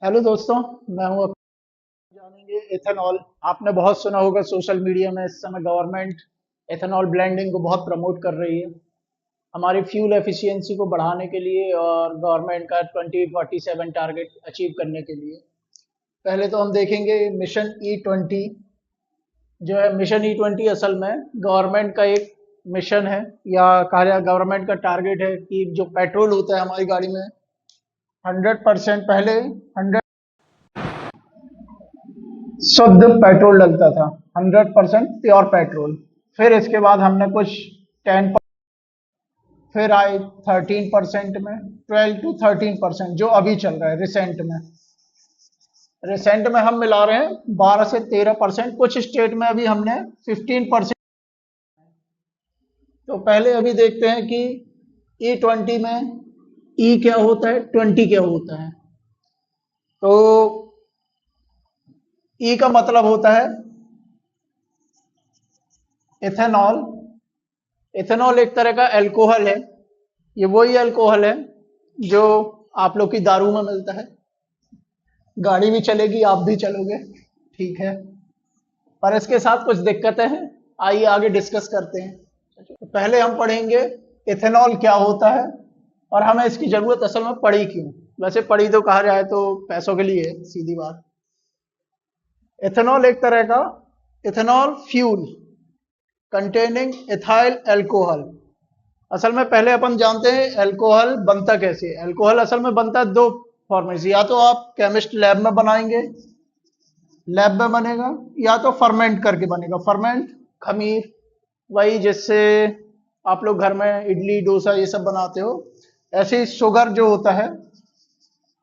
Hello दोस्तों। मैं हूं जानेंगे एथेनॉल। आपने बहुत सुना होगा सोशल मीडिया में, इस समय गवर्नमेंट एथेनॉल ब्लेंडिंग को बहुत प्रमोट कर रही है हमारी फ्यूल एफिशिएंसी को बढ़ाने के लिए और गवर्नमेंट का 2047 टारगेट अचीव करने के लिए। पहले तो हम देखेंगे मिशन E20। जो है मिशन E20 असल में गवर्नमेंट का एक मिशन है, या कहा जाए गवर्नमेंट का टारगेट है कि जो पेट्रोल होता है हमारी गाड़ी में 100% पहले 100 शुद्ध पेट्रोल डलता था। 100% प्योर पेट्रोल। फिर इसके बाद हमने कुछ 10, फिर आए 13% में, 12 to 13% जो अभी चल रहा है रिसेंट में। रिसेंट में हम मिला रहे हैं 12 से 13%। कुछ स्टेट में अभी हमने 15%। तो पहले अभी देखते हैं कि E20 में ई क्या होता है, 20 क्या होता है। तो ई का मतलब होता है इथेनॉल। इथेनॉल एक तरह का अल्कोहल है। ये वही अल्कोहल है जो आप लोग की दारू में मिलता है। गाड़ी भी चलेगी, आप भी चलोगे, ठीक है। पर इसके साथ कुछ दिक्कतें हैं। आइए आगे डिस्कस करते हैं। तो पहले हम पढ़ेंगे इथेनॉल क्या होता है और हमें इसकी जरूरत असल में पड़ी क्यों। वैसे पड़ी तो कहा जाए तो पैसों के लिए है, सीधी बात। इथेनॉल एक तरह का ethanol fuel containing ethyl alcohol. असल में पहले अपन जानते हैं अल्कोहल बनता कैसे है। अल्कोहल असल में बनता है दो फॉर्म से। या तो आप केमिस्ट लैब में बनाएंगे, लैब में बनेगा, या तो फर्मेंट करके बनेगा। फर्मेंट खमीर, वही जिससे आप लोग घर में इडली डोसा ये सब बनाते हो। ऐसे ही शुगर जो होता है,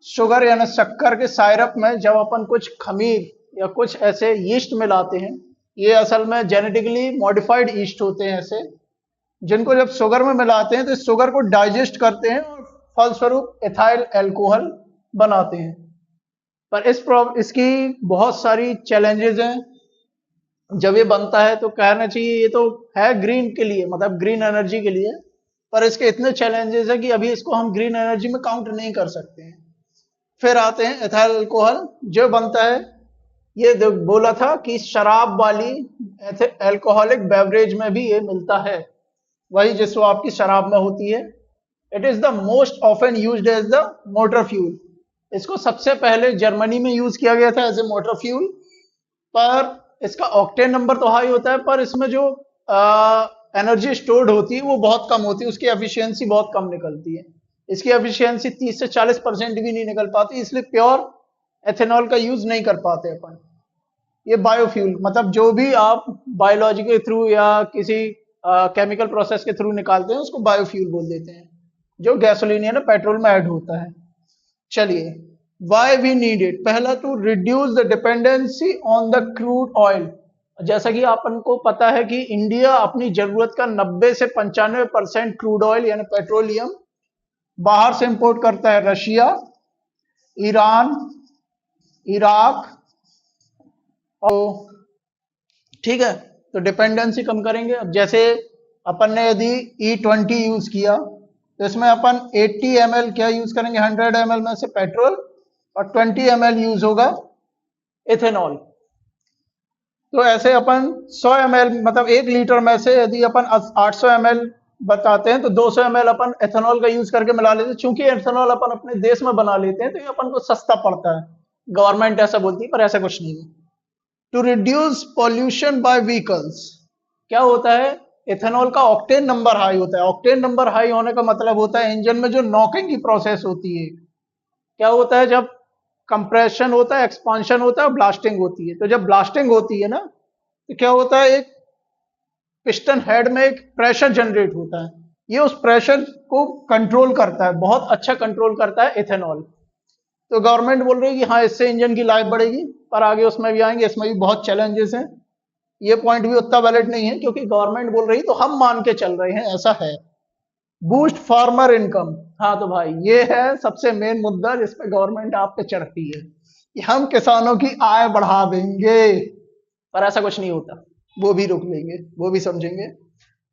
शुगर यानी शक्कर के सायरप में जब अपन कुछ खमीर या कुछ ऐसे यीस्ट मिलाते हैं, ये असल में जेनेटिकली मॉडिफाइड यीस्ट होते हैं ऐसे, जिनको जब शुगर में मिलाते हैं तो इस शुगर को डाइजेस्ट करते हैं और फलस्वरूप एथाइल अल्कोहल बनाते हैं। पर इसकी बहुत सारी चैलेंजेस हैं। जब ये बनता है तो कहना चाहिए ये तो है ग्रीन के लिए, मतलब ग्रीन एनर्जी के लिए, पर इसके इतने चैलेंजेस है कि अभी इसको हम ग्रीन एनर्जी में काउंट नहीं कर सकते हैं। फिर आते हैं एथाइल अल्कोहल जो बनता है। ये बोला था कि शराब वाली अल्कोहलिक बेवरेज में भी ये मिलता है, वही जिसको आपकी शराब में होती है। It is the most often used as the motor fuel. इसको सबसे पहले जर्मनी में यूज किया गया था एज ए मोटर फ्यूल। पर इसका ऑक्टेन नंबर तो हाई होता है, पर इसमें जो एनर्जी स्टोर्ड होती है वो बहुत कम होती है, उसकी एफिशिएंसी बहुत कम निकलती है। इसकी एफिशिएंसी 30 से 40% भी नहीं निकल पाती, इसलिए प्योर एथेनॉल का यूज नहीं कर पाते अपन। ये बायोफ्यूल मतलब जो भी आप बायोलॉजी के थ्रू या किसी केमिकल प्रोसेस के थ्रू निकालते हैं उसको बायोफ्यूल बोल देते हैं, जो गैसोलीन या ना पेट्रोल में ऐड होता है। चलिए, वाई वी नीड इट। पहला तो reduce the dependency on the crude oil. जैसा कि आपन को पता है कि इंडिया अपनी जरूरत का 90 से 95% क्रूड ऑयल यानी पेट्रोलियम बाहर से इंपोर्ट करता है। Russia, Iran, Iraq. और ठीक है, तो डिपेंडेंसी कम करेंगे। अब जैसे अपन ने यदि E20 यूज किया तो इसमें अपन 80 ml क्या यूज करेंगे, 100 ml में से पेट्रोल, और 20 ml यूज होगा इथेनॉल। तो ऐसे अपन 100 ml मतलब 1 लीटर में से यदि अपन 800 ml बताते हैं तो 200 ml अपन एथेनॉल का यूज करके मिला लेते हैं। चूंकि एथेनॉल अपन अपने देश में बना लेते हैं तो ये अपन को सस्ता पड़ता है। गवर्नमेंट ऐसा बोलती है पर ऐसा कुछ नहीं है। To reduce pollution by vehicles. क्या होता है, इथेनॉल का ऑक्टेन नंबर हाई होता है। ऑक्टेन नंबर हाई होने का मतलब होता है इंजन में जो नॉकिंग की प्रोसेस होती है। क्या होता है, जब कंप्रेशन होता है, एक्सपांशन होता है, ब्लास्टिंग होती है। तो जब ब्लास्टिंग होती है ना, तो क्या होता है, एक पिस्टन हेड में एक प्रेशर जनरेट होता है। ये उस प्रेशर को कंट्रोल करता है, बहुत अच्छा कंट्रोल करता है इथेनॉल। तो गवर्नमेंट बोल रही है कि हाँ इससे इंजन की लाइफ बढ़ेगी, पर आगे उसमें भी आएंगे, इसमें भी बहुत चैलेंजेस हैं। ये पॉइंट भी उतना वैलिड नहीं है क्योंकि गवर्नमेंट बोल रही तो हम मान के चल रहे हैं, ऐसा है। Boost farmer income. हाँ तो भाई ये है सबसे मेन मुद्दा जिस पे गवर्नमेंट आप पे चढ़ती है कि हम किसानों की आय बढ़ा देंगे, पर ऐसा कुछ नहीं होता। वो भी रोक लेंगे, वो भी समझेंगे।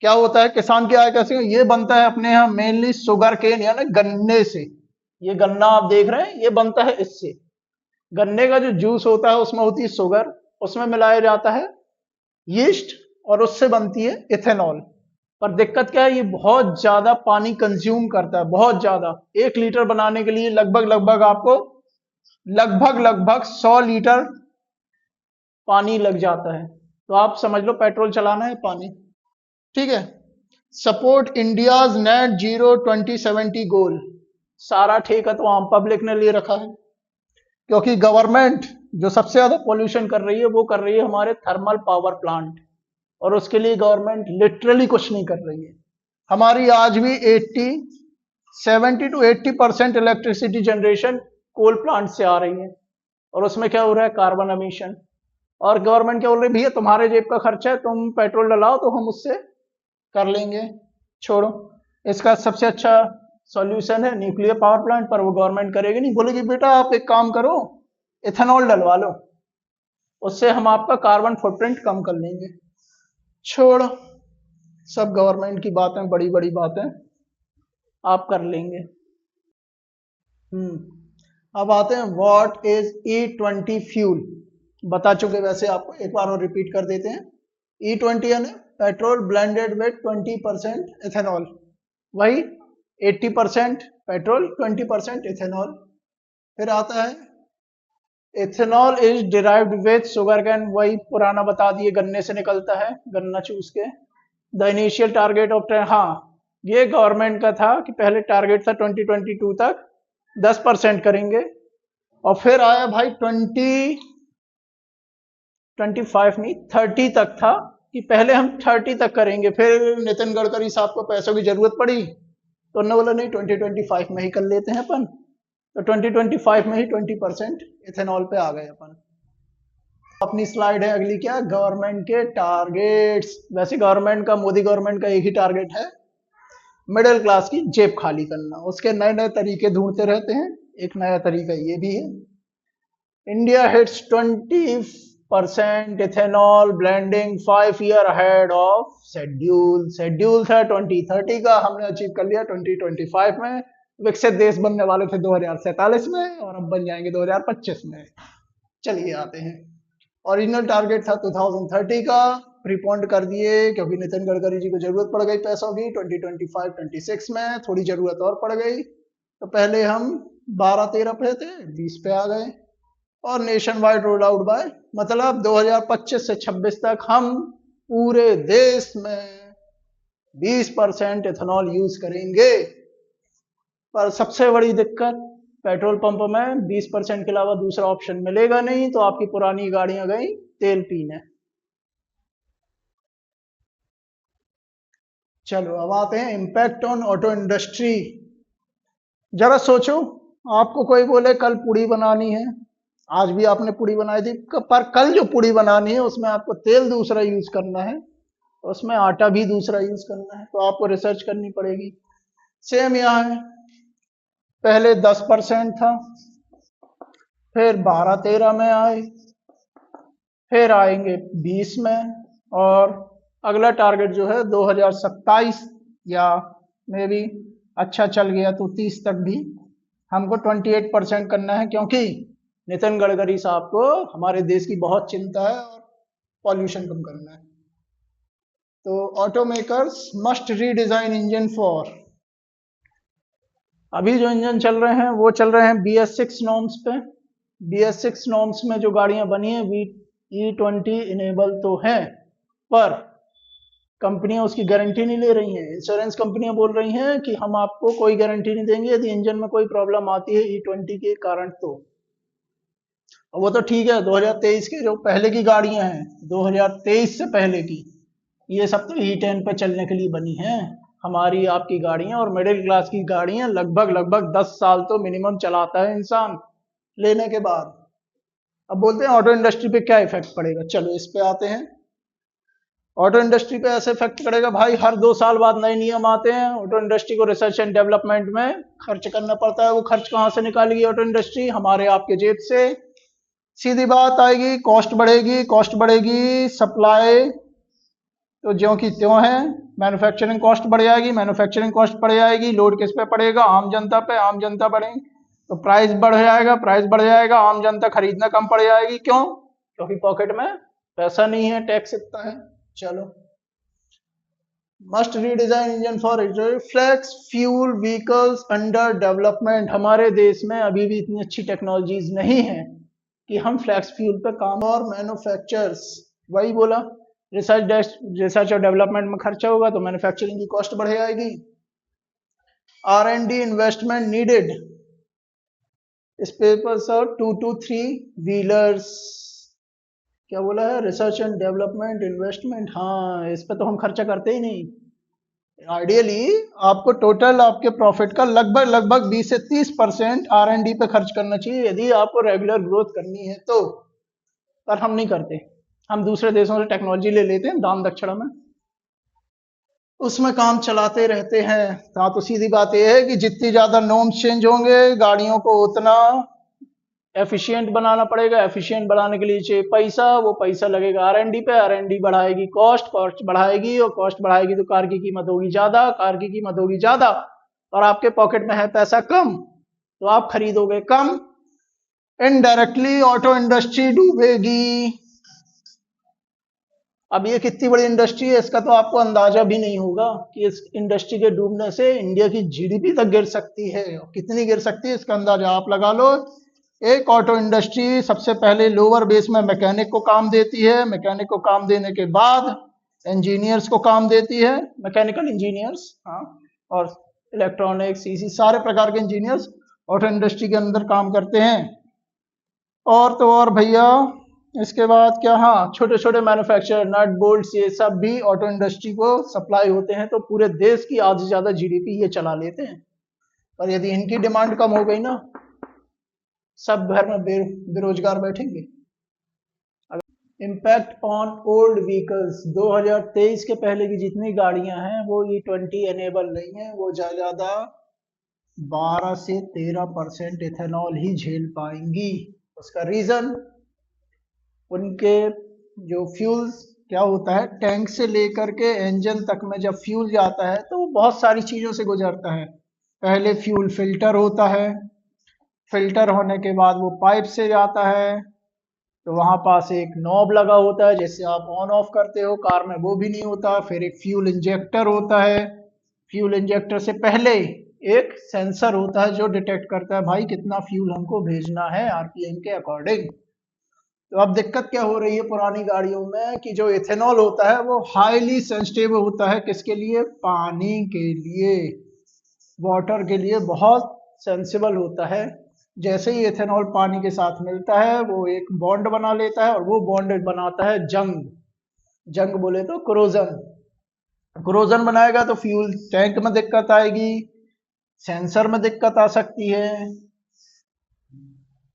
क्या होता है, किसान की आय कैसे, ये बनता है अपने यहाँ मेनली शुगर केन यानी गन्ने से। ये गन्ना आप देख रहे हैं, ये बनता है इससे। गन्ने का जो जूस होता है उसमें होती है शुगर, उसमें मिलाया जाता है यीस्ट और उससे बनती है इथेनॉल। पर दिक्कत क्या है, ये बहुत ज्यादा पानी कंज्यूम करता है, बहुत ज्यादा। 1 लीटर बनाने के लिए लगभग लगभग आपको लगभग 100 लीटर पानी लग जाता है। तो आप समझ लो पेट्रोल चलाना है पानी। ठीक है। सपोर्ट इंडियाज नेट जीरो 2070 गोल, सारा ठेका तो आम पब्लिक ने ले रखा है, क्योंकि गवर्नमेंट जो सबसे ज्यादा पोल्यूशन कर रही है वो कर रही है हमारे थर्मल पावर प्लांट, और उसके लिए गवर्नमेंट लिटरली कुछ नहीं कर रही है। हमारी आज भी 70 to 80% electricity generation coal plant से आ रही है, और उसमें क्या हो रहा है, कार्बन एमिशन। और गवर्नमेंट क्या बोल रही है, भैया तुम्हारे जेब का खर्चा है, तुम पेट्रोल डलाओ तो हम उससे कर लेंगे, छोड़ो। इसका सबसे अच्छा सॉल्यूशन है न्यूक्लियर पावर प्लांट, पर वो गवर्नमेंट करेगी नहीं, बोलेगी बेटा आप एक काम करो, इथेनॉल डलवा लो, उससे हम आपका कार्बन फुटप्रिंट कम कर लेंगे। छोड़ो, सब गवर्नमेंट की बातें, बड़ी बड़ी बातें आप कर लेंगे। अब आते हैं व्हाट इज E20 फ्यूल। बता चुके वैसे, आपको एक बार और रिपीट कर देते हैं। E20 यानी पेट्रोल ब्लेंडेड विद 20% इथेनॉल, वही 80% पेट्रोल 20% इथेनॉल। फिर आता है ethanol is derived with sugar cane, वही पुराना बता दिए, गन्ने से निकलता है, गन्ना चूस के। द इनिशियल टारगेट ऑफ, हाँ ये गवर्नमेंट का था कि पहले टारगेट था 2022 तक 10% करेंगे, और फिर आया भाई 25 नहीं 30 तक था कि पहले हम 30 तक करेंगे। फिर नितिन गडकरी साहब को पैसों की जरूरत पड़ी तो उन्होंने बोला नहीं 2025 में ही कर लेते हैं अपन, तो 2025 में ही 20% इथेनॉल पे आ गए अपन। अपनी स्लाइड है अगली, क्या, गवर्नमेंट के टारगेट्स। वैसे गवर्नमेंट का, मोदी गवर्नमेंट का एक ही टारगेट है, मिडिल क्लास की जेब खाली करना। उसके नए नए तरीके ढूंढते रहते हैं, एक नया तरीका ये भी है। India hits 20% ethanol blending 5 year ahead of schedule. Schedule था 2030 का, हमने अचीव कर लिया 2025 में। विकसित देश बनने वाले थे 2047 में, और अब बन जाएंगे 2025 में। चलिए आते हैं, ओरिजिनल टारगेट था 2030 का, प्रीपोन्ड कर दिए क्योंकि नितिन गडकरी जी को जरूरत पड़ गई पैसों की 2025-26 में, थोड़ी जरूरत और पड़ गई, तो पहले हम 12-13 पे थे, 20 पे आ गए। और nation wide roll out by, मतलब 2025 से 26 तक हम पूरे देश में 20% इथेनॉल यूज करेंगे। पर सबसे बड़ी दिक्कत, पेट्रोल पंप में 20% के अलावा दूसरा ऑप्शन मिलेगा नहीं, तो आपकी पुरानी गाड़ियां गई तेल पीने। चलो अब आते हैं इम्पैक्ट ऑन ऑटो इंडस्ट्री। जरा सोचो, आपको कोई बोले कल पूड़ी बनानी है, आज भी आपने पूड़ी बनाई थी, पर कल जो पूड़ी बनानी है उसमें आपको तेल दूसरा यूज करना है, उसमें आटा भी दूसरा यूज करना है, तो आपको रिसर्च करनी पड़ेगी। सेम यहाँ है, पहले 10% था, फिर 12-13 में आए, फिर आएंगे 20 में, और अगला टारगेट जो है 2027 या मे भी अच्छा चल गया तो 30 तक भी हमको 28% करना है, क्योंकि नितिन गडकरी साहब को हमारे देश की बहुत चिंता है और पॉल्यूशन कम करना है। तो auto makers must redesign engine for, अभी जो इंजन चल रहे हैं वो चल रहे हैं BS6 नॉर्म्स पे। BS6 नॉर्म्स में जो गाड़ियां बनी है E20 इनेबल तो है, पर कंपनियां उसकी गारंटी नहीं ले रही हैं। इंश्योरेंस कंपनियां बोल रही हैं कि हम आपको कोई गारंटी नहीं देंगे यदि इंजन में कोई प्रॉब्लम आती है E20 के कारण। तो वो तो ठीक है, 2023 के जो पहले की गाड़ियां हैं, 2023 से पहले की, ये सब तो E10 पे चलने के लिए बनी हैं। हमारी आपकी गाड़ियां और मिडिल क्लास की गाड़ियां लगभग लगभग 10 साल तो मिनिमम चलाता है इंसान लेने के बाद। अब बोलते हैं ऑटो इंडस्ट्री पे क्या इफेक्ट पड़ेगा, चलो इस पे आते हैं। ऑटो इंडस्ट्री पे ऐसे इफेक्ट पड़ेगा भाई, हर 2 साल बाद नए नियम आते हैं, ऑटो इंडस्ट्री को रिसर्च एंड डेवलपमेंट में खर्च करना पड़ता है। वो खर्च कहां से निकालेगी ऑटो इंडस्ट्री, हमारे आपके जेब से। सीधी बात आएगी, कॉस्ट बढ़ेगी, कॉस्ट बढ़ेगी, सप्लाई तो ज्यों की त्यों है, मैन्युफैक्चरिंग कॉस्ट बढ़ जाएगी, मैन्युफैक्चरिंग कॉस्ट बढ़ जाएगी, लोड किस पे पड़ेगा, आम जनता पे, आम जनता बढ़ेगी। तो प्राइस बढ़ जाएगा, प्राइस बढ़ जाएगा, आम जनता खरीदना कम पड़ जाएगी। क्यों? क्योंकि पॉकेट में पैसा नहीं है, टैक्स इतना है। चलो, must redesign engine for flex fuel vehicles under development. हमारे देश में अभी भी इतनी अच्छी टेक्नोलॉजीज नहीं है कि हम फ्लेक्स फ्यूल पे काम, और मैन्युफैक्चरर्स, वही बोला, रिसर्च और डेवलपमेंट में खर्चा होगा तो मैन्युफैक्चरिंग की कॉस्ट बढ़ जाएगी। R&D इन्वेस्टमेंट नीडेड, इस पेपर सर 2 to 3 व्हीलर्स, क्या बोला है? रिसर्च एंड डेवलपमेंट इन्वेस्टमेंट, हाँ इस पे तो हम खर्चा करते ही नहीं। आइडियली आपको टोटल आपके प्रॉफिट का लगभग 20 से 30% R&D पे खर्च करना चाहिए यदि आपको रेगुलर ग्रोथ करनी है तो, पर हम नहीं करते। हम दूसरे देशों से टेक्नोलॉजी ले लेते हैं दान दक्षिणा में, उसमें काम चलाते रहते हैं। तो सीधी बात यह है कि जितनी ज्यादा नॉर्म्स चेंज होंगे गाड़ियों को उतना एफिशिएंट बनाना पड़ेगा। एफिशिएंट बनाने के लिए चाहिए पैसा, वो पैसा लगेगा R&D पे, R&D बढ़ाएगी कॉस्ट, कॉस्ट बढ़ाएगी, और कॉस्ट बढ़ाएगी तो कार की कीमत होगी ज्यादा, कार की कीमत होगी ज्यादा, और आपके पॉकेट में है पैसा कम, तो आप खरीदोगे कम, इनडायरेक्टली ऑटो इंडस्ट्री डूबेगी। अब ये कितनी बड़ी इंडस्ट्री है इसका तो आपको अंदाजा भी नहीं होगा कि इस इंडस्ट्री के डूबने से इंडिया की GDP तक गिर सकती है, और कितनी गिर सकती है इसका अंदाजा आप लगा लो। एक ऑटो इंडस्ट्री सबसे पहले लोअर बेस में मैकेनिक को काम देती है, मैकेनिक को काम देने के बाद इंजीनियर्स को काम देती है, मैकेनिकल इंजीनियर्स, हाँ, और इलेक्ट्रॉनिक्स, इसी सारे प्रकार के इंजीनियर्स ऑटो इंडस्ट्री के अंदर काम करते हैं। और तो और भैया इसके बाद क्या, हाँ, छोटे छोटे मैन्युफैक्चरर, नट बोल्ट्स, ये सब भी ऑटो इंडस्ट्री को सप्लाई होते हैं, तो पूरे देश की आधी से ज्यादा GDP ये चला लेते हैं। और यदि इनकी डिमांड कम हो गई ना, सब घर में बेरोजगार बैठेंगे। इम्पैक्ट ऑन ओल्ड व्हीकल्स, 2023 के पहले की जितनी गाड़ियां हैं वो E20 एनेबल नहीं है, वो ज्यादा 12 से 13% इथेनॉल ही झेल पाएंगी। उसका रीजन, उनके जो फ्यूल्स, क्या होता है, टैंक से लेकर के इंजन तक में जब फ्यूल जाता है तो वो बहुत सारी चीजों से गुजरता है। पहले फ्यूल फिल्टर होता है, फिल्टर होने के बाद वो पाइप से जाता है, तो वहां पास एक नॉब लगा होता है जैसे आप ऑन ऑफ करते हो, कार में वो भी नहीं होता। फिर एक फ्यूल इंजेक्टर होता है, फ्यूल इंजेक्टर से पहले एक सेंसर होता है जो डिटेक्ट करता है भाई कितना फ्यूल हमको भेजना है RPM के अकॉर्डिंग। तो अब दिक्कत क्या हो रही है पुरानी गाड़ियों में कि जो इथेनॉल होता है वो हाईली सेंसिटिव होता है, किसके लिए? पानी के लिए, वाटर के लिए बहुत सेंसिबल होता है। जैसे ही इथेनॉल पानी के साथ मिलता है वो एक बॉन्ड बना लेता है, और वो बॉन्ड बनाता है जंग, जंग बोले तो क्रोजन, क्रोजन बनाएगा तो फ्यूल टैंक में दिक्कत आएगी, सेंसर में दिक्कत आ सकती है,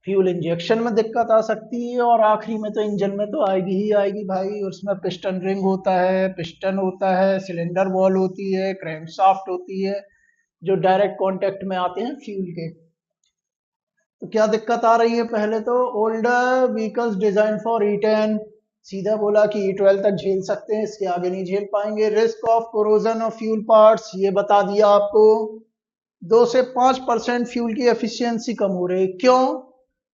फ्यूल इंजेक्शन में दिक्कत आ सकती है, और आखिरी में तो इंजन में तो आएगी ही आएगी भाई। उसमें पिस्टन रिंग होता है, पिस्टन होता है, सिलेंडर वॉल होती है, क्रैंकशाफ्ट होती है, जो डायरेक्ट कांटेक्ट में आते हैं फ्यूल के। तो क्या दिक्कत आ रही है? पहले तो older vehicles design for E10, सीधा बोला कि E12 तक झेल सकते हैं, इसके आगे नहीं झेल पाएंगे। Risk of corrosion of fuel parts, ये बता दिया आपको। 2 से 5% फ्यूल की एफिशिएंसी कम हो रही है। क्यों?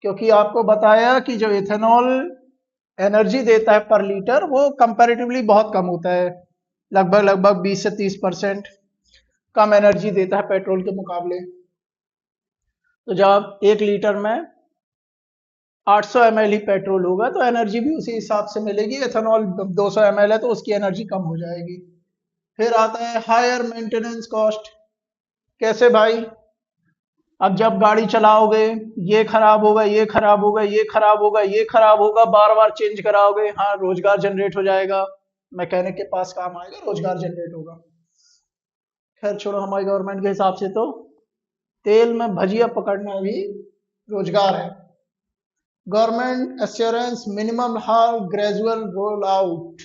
क्योंकि आपको बताया कि जो इथेनॉल एनर्जी देता है पर लीटर वो कंपैरेटिवली बहुत कम होता है, लगभग 20 से 30% कम एनर्जी देता है पेट्रोल के मुकाबले। तो जब 1 लीटर में 800 ml ही पेट्रोल होगा तो एनर्जी भी उसी हिसाब से मिलेगी। इथेनॉल 200 ml है तो उसकी एनर्जी कम हो जाएगी। फिर आता है हायर मेंटेनेंस कॉस्ट। कैसे भाई? अब जब गाड़ी चलाओगे, ये खराब होगा, ये खराब होगा, ये खराब होगा, ये खराब होगा, बार बार चेंज कराओगे, हाँ रोजगार जनरेट हो जाएगा, मैकेनिक के पास काम आएगा, रोजगार जनरेट होगा। खैर छोड़ो, हमारी गवर्नमेंट के हिसाब से तो तेल में भजिया पकड़ना भी रोजगार है। गवर्नमेंट एश्योरेंस मिनिमम हार ग्रेजुअल रोल आउट।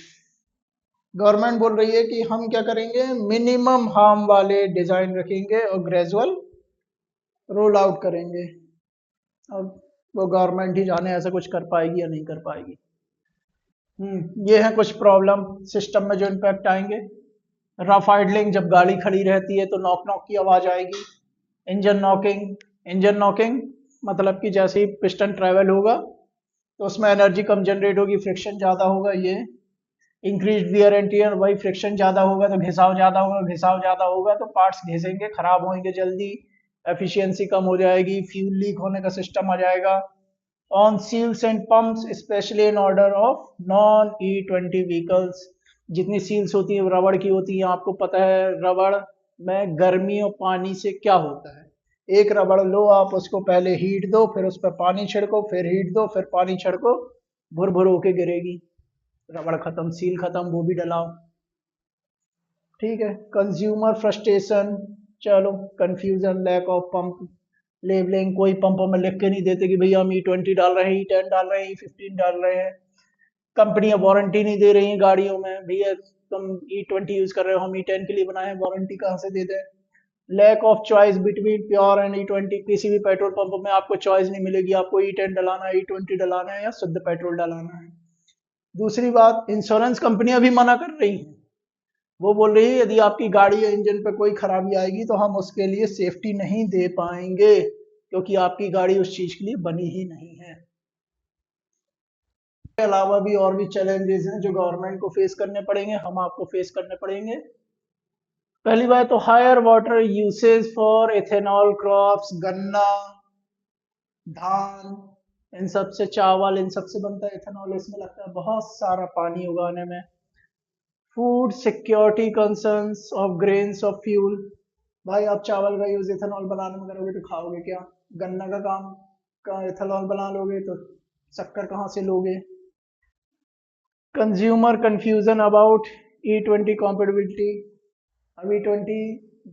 गवर्नमेंट बोल रही है कि हम क्या करेंगे, मिनिमम हार्म वाले डिजाइन रखेंगे और ग्रेजुअल रोल आउट करेंगे। अब वो गवर्नमेंट ही जाने ऐसा कुछ कर पाएगी या नहीं कर पाएगी। ये है कुछ प्रॉब्लम सिस्टम में जो इम्पैक्ट आएंगे। रफ आइडलिंग, जब गाड़ी खड़ी रहती है तो नॉक नॉक की आवाज आएगी, इंजन नॉकिंग, इंजन नॉकिंग मतलब कि जैसे ही पिस्टन ट्रेवल होगा तो उसमें एनर्जी कम जनरेट होगी, फ्रिक्शन ज़्यादा होगा। ये इंक्रीज वियर एंड टियर, वही फ्रिक्शन ज़्यादा होगा तो घिसाव ज़्यादा होगा, घिसाव ज़्यादा होगा तो पार्ट्स घिसेंगे, खराब होंगे जल्दी, एफिशिएंसी कम हो जाएगी, फ्यूल लीक होने का सिस्टम आ जाएगा। On seals and pumps specially in order of non E20 vehicles. जितनी सील्स होती है रबड़ की होती है, आपको पता है रबड़ में गर्मी और पानी से क्या होता है। एक रबड़ लो आप, उसको पहले हीट दो, फिर उस पर पानी छिड़को, फिर हीट दो, फिर पानी छिड़को, भुर भुर होके गिरेगी, रबड़ खत्म, सील खत्म, वो भी डलाओ। ठीक है। कंज्यूमर फ्रस्ट्रेशन, चलो confusion, lack of pump labelling, कोई पंप में लिख के नहीं देते कि भैया हम E20 डाल रहे हैं, E10 डाल रहे हैं, E15 डाल रहे हैं। कंपनियां वारंटी नहीं दे रही हैं गाड़ियों में, भैया तुम E20 यूज कर रहे हो, हम E10 के लिए बनाए हैं, वारंटी कहाँ से दे दें। Lack of choice between pure and E20, किसी भी पेट्रोल पंप में आपको चॉइस नहीं मिलेगी, आपको E10 डलाना है, E20 डलाना है या शुद्ध पेट्रोल डलाना है। दूसरी बात, इंश्योरेंस कंपनियां भी मना कर रही हैं, वो बोल रही है यदि आपकी गाड़ी या इंजन पे कोई खराबी आएगी तो हम उसके लिए सेफ्टी नहीं दे पाएंगे, क्योंकि आपकी गाड़ी उस चीज के लिए बनी ही नहीं है। इसके अलावा भी और भी चैलेंजेस हैं जो गवर्नमेंट को फेस करने पड़ेंगे, हम आपको फेस करने पड़ेंगे। पहली बात तो higher water usage for ethanol crops, गन्ना, धान, इन सब से, चावल, इन सब से बनता है एथेनॉल, इसमें लगता है बहुत सारा पानी उगाने में। Food security concerns of grains of fuel, भाई आप चावल का यूज इथेनॉल बनाने में करोगे तो खाओगे क्या? गन्ना का काम का इथेनॉल बना लोगे तो शक्कर कहाँ से लोगे? Consumer confusion about E20 compatibility, अब E20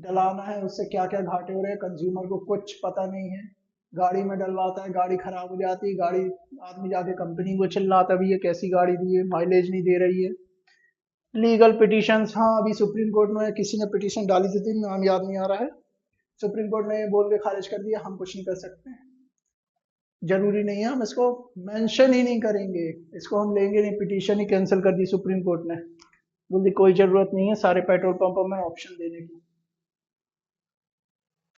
डलाना है, उससे क्या क्या घाटे हो रहे हैं कंज्यूमर को कुछ पता नहीं है। गाड़ी में डलवाता है, गाड़ी खराब हो जाती है, गाड़ी, आदमी जाके कंपनी को चिल्लाता भी है कैसी गाड़ी दी है, माइलेज नहीं दे रही है। लीगल पिटीशंस, हाँ अभी सुप्रीम कोर्ट में किसी ने पिटीशन डाली थी, नाम याद नहीं आ रहा है, सुप्रीम कोर्ट ने बोल के खारिज कर दिया हम कुछ नहीं कर सकते हैं। जरूरी नहीं है, हम इसको मेंशन ही नहीं करेंगे, इसको हम लेंगे नहीं, पिटीशन ही कैंसिल कर दी सुप्रीम कोर्ट ने, बोल दी कोई जरूरत नहीं है सारे पेट्रोल पंपों में ऑप्शन देने की।